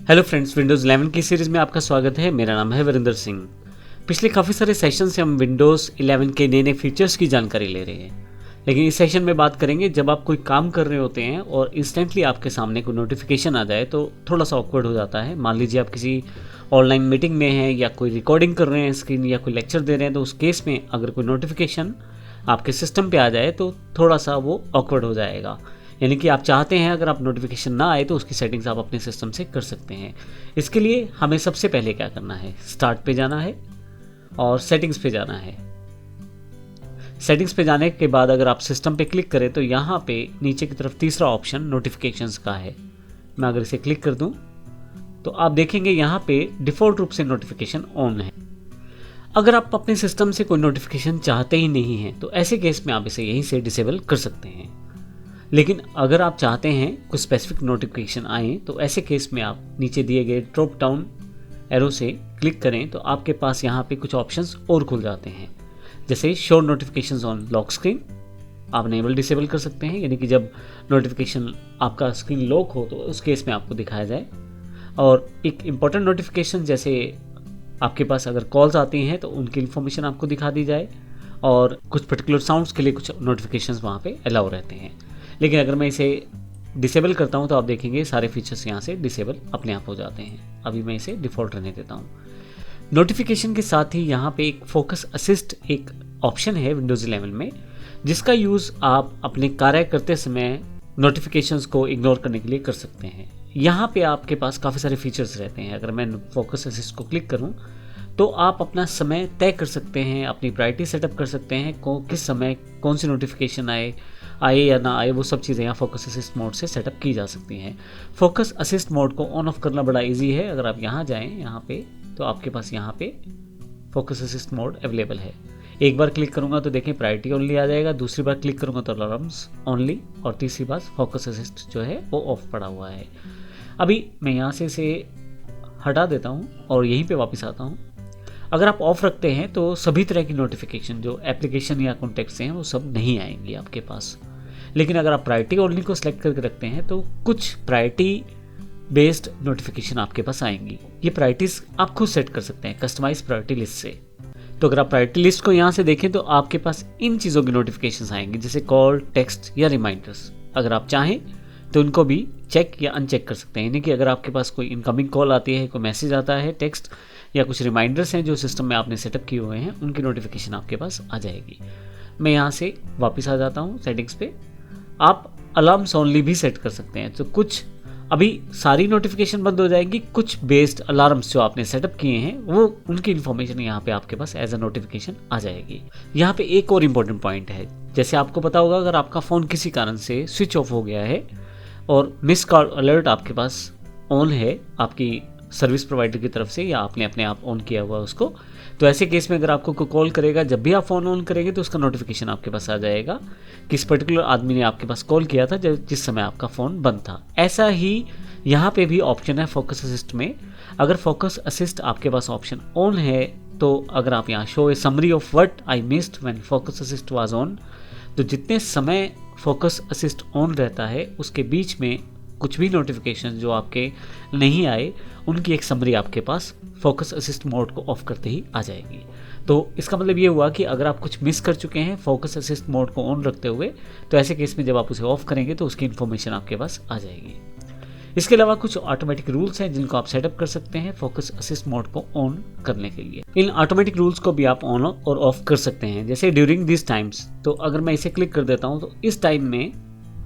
Hello friends, Windows 11 की series में आपका स्वागत है। मेरा नाम है वीरेंद्र सिंह। पिछले काफ़ी सारे सेशन से हम विंडोज़ 11 के नए नए फीचर्स की जानकारी ले रहे हैं, लेकिन इस सेशन में बात करेंगे जब आप कोई काम कर रहे होते हैं और इंस्टेंटली आपके सामने कोई नोटिफिकेशन आ जाए तो थोड़ा सा ऑकवर्ड हो जाता है। मान लीजिए आप किसी ऑनलाइन मीटिंग में हैं या कोई रिकॉर्डिंग कर रहे हैं स्क्रीन या कोई लेक्चर दे रहे हैं, तो उस केस में अगर कोई नोटिफिकेशन आपके सिस्टम पे आ जाए तो थोड़ा सा वो ऑकवर्ड हो जाएगा। यानी कि आप चाहते हैं अगर आप नोटिफिकेशन ना आए तो उसकी सेटिंग्स आप अपने सिस्टम से कर सकते हैं। इसके लिए हमें सबसे पहले क्या करना है, स्टार्ट पे जाना है और सेटिंग्स पे जाना है। सेटिंग्स पे जाने के बाद अगर आप सिस्टम पे क्लिक करें तो यहाँ पे नीचे की तरफ तीसरा ऑप्शन नोटिफिकेशंस का है। मैं अगर इसे क्लिक कर दूं तो आप देखेंगे यहाँ पे डिफ़ॉल्ट रूप से नोटिफिकेशन ऑन है। अगर आप अपने सिस्टम से कोई नोटिफिकेशन चाहते ही नहीं हैं तो ऐसे केस में आप इसे यहीं से डिसेबल कर सकते हैं। लेकिन अगर आप चाहते हैं कुछ स्पेसिफिक नोटिफिकेशन आए तो ऐसे केस में आप नीचे दिए गए ड्रॉप डाउन एरो से क्लिक करें तो आपके पास यहाँ पे कुछ ऑप्शंस और खुल जाते हैं, जैसे show notifications on lock screen आप इनेबल डिसेबल कर सकते हैं। यानी कि जब नोटिफिकेशन आपका स्क्रीन लॉक हो तो उस केस में आपको दिखाया जाए। और एक इम्पॉर्टेंट नोटिफिकेशन जैसे आपके पास अगर कॉल्स आती हैं तो उनकी इन्फॉर्मेशन आपको दिखा दी जाए, और कुछ पर्टिकुलर साउंड्स के लिए कुछ नोटिफिकेशंस वहाँ पे अलाउ रहते हैं। लेकिन अगर मैं इसे डिसेबल करता हूँ तो आप देखेंगे सारे फीचर्स यहाँ से डिसेबल अपने आप हो जाते हैं। अभी मैं इसे डिफ़ॉल्ट रहने देता हूँ। नोटिफिकेशन के साथ ही यहाँ पे एक फोकस असिस्ट एक ऑप्शन है विंडोज़ 11 में, जिसका यूज़ आप अपने कार्य करते समय नोटिफिकेशंस को इग्नोर करने के लिए कर सकते हैं। यहाँ पे आपके पास काफ़ी सारे फीचर्स रहते हैं। अगर मैं फोकस असिस्ट को क्लिक करूँ तो आप अपना समय तय कर सकते हैं, अपनी प्रायोरिटी सेटअप कर सकते हैं, किस समय कौन सी नोटिफिकेशन आए या ना आए, वो सब चीज़ें यहाँ फोकस असिस्ट मोड से सेटअप की जा सकती हैं। फोकस असिस्ट मोड को ऑन ऑफ करना बड़ा इजी है। अगर आप यहाँ जाएं यहाँ पे तो आपके पास यहाँ पे फोकस असिस्ट मोड अवेलेबल है। एक बार क्लिक करूँगा तो देखें प्रायोरिटी ओनली आ जाएगा, दूसरी बार क्लिक करूँगा तो अलार्म्स ओनली, और तीसरी बार फोकस असिस्ट जो है वो ऑफ पड़ा हुआ है। अभी मैं यहाँ से इसे हटा देता हूँ और यहीं पर वापस आता हूँ। अगर आप ऑफ रखते हैं तो सभी तरह की नोटिफिकेशन जो एप्लीकेशन या कॉन्टैक्ट से हैं वो सब नहीं आएंगी आपके पास। लेकिन अगर आप प्रायोरिटी ओनली को सिलेक्ट करके रखते हैं तो कुछ प्रायोरिटी बेस्ड नोटिफिकेशन आपके पास आएंगी। ये प्रायोरिटीज़ आप खुद सेट कर सकते हैं कस्टमाइज प्रायोरिटी लिस्ट से। तो अगर आप प्रायोरिटी लिस्ट को यहाँ से देखें तो आपके पास इन चीज़ों की नोटिफिकेशन आएंगी, जैसे कॉल, टेक्स्ट या रिमाइंडर्स। अगर आप चाहें तो उनको भी चेक या अनचेक कर सकते हैं। यानी कि अगर आपके पास कोई इनकमिंग कॉल आती है, कोई मैसेज आता है, टेक्स्ट या कुछ रिमाइंडर्स हैं जो सिस्टम में आपने सेटअप किए हुए हैं, उनकी नोटिफिकेशन आपके पास आ जाएगी। मैं यहाँ से वापस आ जाता हूँ सेटिंग्स पे। आप अलार्म्स ओनली भी सेट कर सकते हैं, तो कुछ अभी सारी नोटिफिकेशन बंद हो जाएगी, कुछ बेस्ड अलार्म्स जो आपने सेटअप किए हैं वो उनकी इन्फॉर्मेशन यहाँ पे आपके पास एज अ नोटिफिकेशन आ जाएगी। यहाँ पे एक और इम्पॉर्टेंट पॉइंट है, जैसे आपको पता होगा अगर आपका फ़ोन किसी कारण से स्विच ऑफ हो गया है और मिस कॉल अलर्ट आपके पास ऑन है आपकी सर्विस प्रोवाइडर की तरफ से, या आपने अपने आप ऑन किया हुआ उसको, तो ऐसे केस में अगर आपको कोई कॉल करेगा, जब भी आप फ़ोन ऑन करेंगे तो उसका नोटिफिकेशन आपके पास आ जाएगा किस पर्टिकुलर आदमी ने आपके पास कॉल किया था जिस समय आपका फ़ोन बंद था। ऐसा ही यहाँ पे भी ऑप्शन है फोकस असिस्ट में। अगर फोकस असिस्ट आपके पास ऑप्शन ऑन है तो अगर आप यहाँ show A summary of what I missed when focus assist was on, तो जितने समय फोकस असिस्ट ऑन रहता है उसके बीच में कुछ भी नोटिफिकेशन जो आपके नहीं आए उनकी एक समरी आपके पास फोकस असिस्ट मोड को ऑफ करते ही आ जाएगी। तो इसका मतलब ये हुआ कि अगर आप कुछ मिस कर चुके हैं फोकस असिस्ट मोड को ऑन रखते हुए, तो ऐसे केस में जब आप उसे ऑफ करेंगे तो उसकी इन्फॉर्मेशन आपके पास आ जाएगी। इसके अलावा कुछ ऑटोमेटिक रूल्स हैं जिनको आप सेटअप कर सकते हैं फोकस असिस्ट मोड को ऑन करने के लिए। इन ऑटोमेटिक रूल्स को भी आप ऑन और ऑफ कर सकते हैं, जैसे ड्यूरिंग दिस टाइम्स। तो अगर मैं इसे क्लिक कर देता हूँ तो इस टाइम में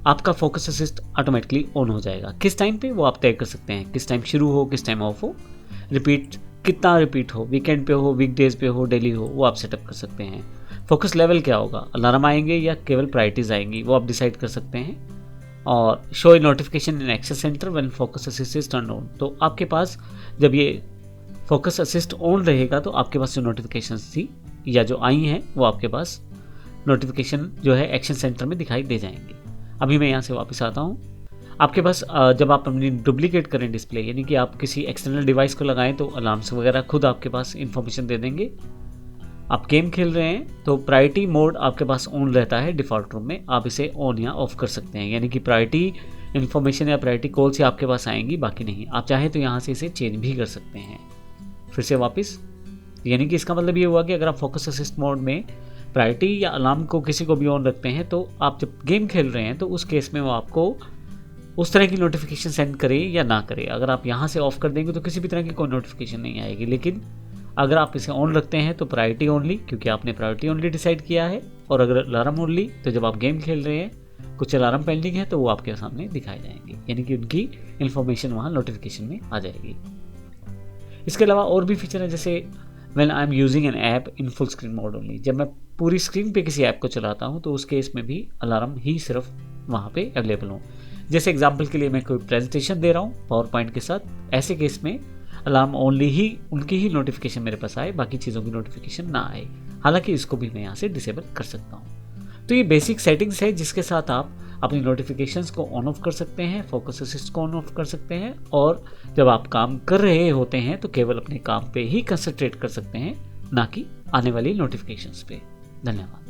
आपका फोकस असिस्ट ऑटोमेटिकली ऑन हो जाएगा। किस टाइम पे वो आप तय कर सकते हैं, किस टाइम शुरू हो, किस टाइम ऑफ हो, रिपीट कितना रिपीट हो, वीकेंड पे हो, वीकडेज पे हो, डेली हो, वो आप सेटअप कर सकते हैं। फोकस लेवल क्या होगा, अलार्म आएंगे या केवल प्रायोरिटीज आएंगी, वो आप डिसाइड कर सकते हैं। और show A notification in excess centre when focus assist is turn on, तो आपके पास जब ये फोकस असिस्ट ऑन रहेगा तो आपके पास जो नोटिफिकेशन थी या जो आई हैं वो आपके पास नोटिफिकेशन जो है एक्शन सेंटर में दिखाई दे जाएंगे। अभी मैं यहाँ से वापस आता हूँ। आपके पास जब आप अपनी डुप्लीकेट करें डिस्प्ले, यानी कि आप किसी एक्सटर्नल डिवाइस को लगाएं तो अलार्म्स वगैरह खुद आपके पास इन्फॉर्मेशन दे देंगे। आप गेम खेल रहे हैं तो प्रायोरिटी मोड आपके पास ऑन रहता है डिफ़ॉल्ट रूम में, आप इसे ऑन या ऑफ कर सकते हैं। यानी कि प्रायोरिटी इन्फॉर्मेशन या प्रायोरिटी कॉल से आपके पास आएंगी, बाकी नहीं। आप चाहें तो यहाँ से इसे चेंज भी कर सकते हैं। फिर से वापस, यानी कि इसका मतलब ये हुआ कि अगर आप फोकस असिस्ट मोड में प्रायोरिटी या अलार्म को किसी को भी ऑन रखते हैं तो आप जब गेम खेल रहे हैं तो उस केस में वो आपको उस तरह की नोटिफिकेशन सेंड करे या ना करे। अगर आप यहाँ से ऑफ कर देंगे तो किसी भी तरह की कोई नोटिफिकेशन नहीं आएगी, लेकिन अगर आप इसे ऑन रखते हैं तो प्रायोरिटी ओनली, क्योंकि आपने प्रायोरिटी ओनली डिसाइड किया है, और अगर अलार्म ओनली तो जब आप गेम खेल रहे हैं कुछ अलार्म पेंडिंग है तो वो आपके सामने दिखाए जाएंगे, यानी कि उनकी इन्फॉर्मेशन वहाँ नोटिफिकेशन में आ जाएगी। इसके अलावा और भी फीचर है, जैसे when I am using an app in full screen mode only, जब मैं पूरी स्क्रीन पे किसी ऐप को चलाता हूँ तो उस केस में भी अलार्म ही सिर्फ वहाँ पे अवेलेबल हो। जैसे एग्जाम्पल के लिए मैं कोई प्रेजेंटेशन दे रहा हूँ पावर पॉइंट के साथ, ऐसे केस में अलार्म ओनली ही उनकी ही नोटिफिकेशन मेरे पास आए, बाकी चीज़ों की नोटिफिकेशन ना आए। हालांकि इसको भी मैं यहाँ से डिसेबल कर सकता हूँ। तो ये बेसिक सेटिंग्स है जिसके साथ आप अपनी नोटिफिकेशंस को ऑन ऑफ कर सकते हैं, फोकस असिस्ट को ऑन ऑफ कर सकते हैं, और जब आप काम कर रहे होते हैं तो केवल अपने काम पे ही कंसंट्रेट कर सकते हैं, ना कि आने वाली नोटिफिकेशंस पे। धन्यवाद।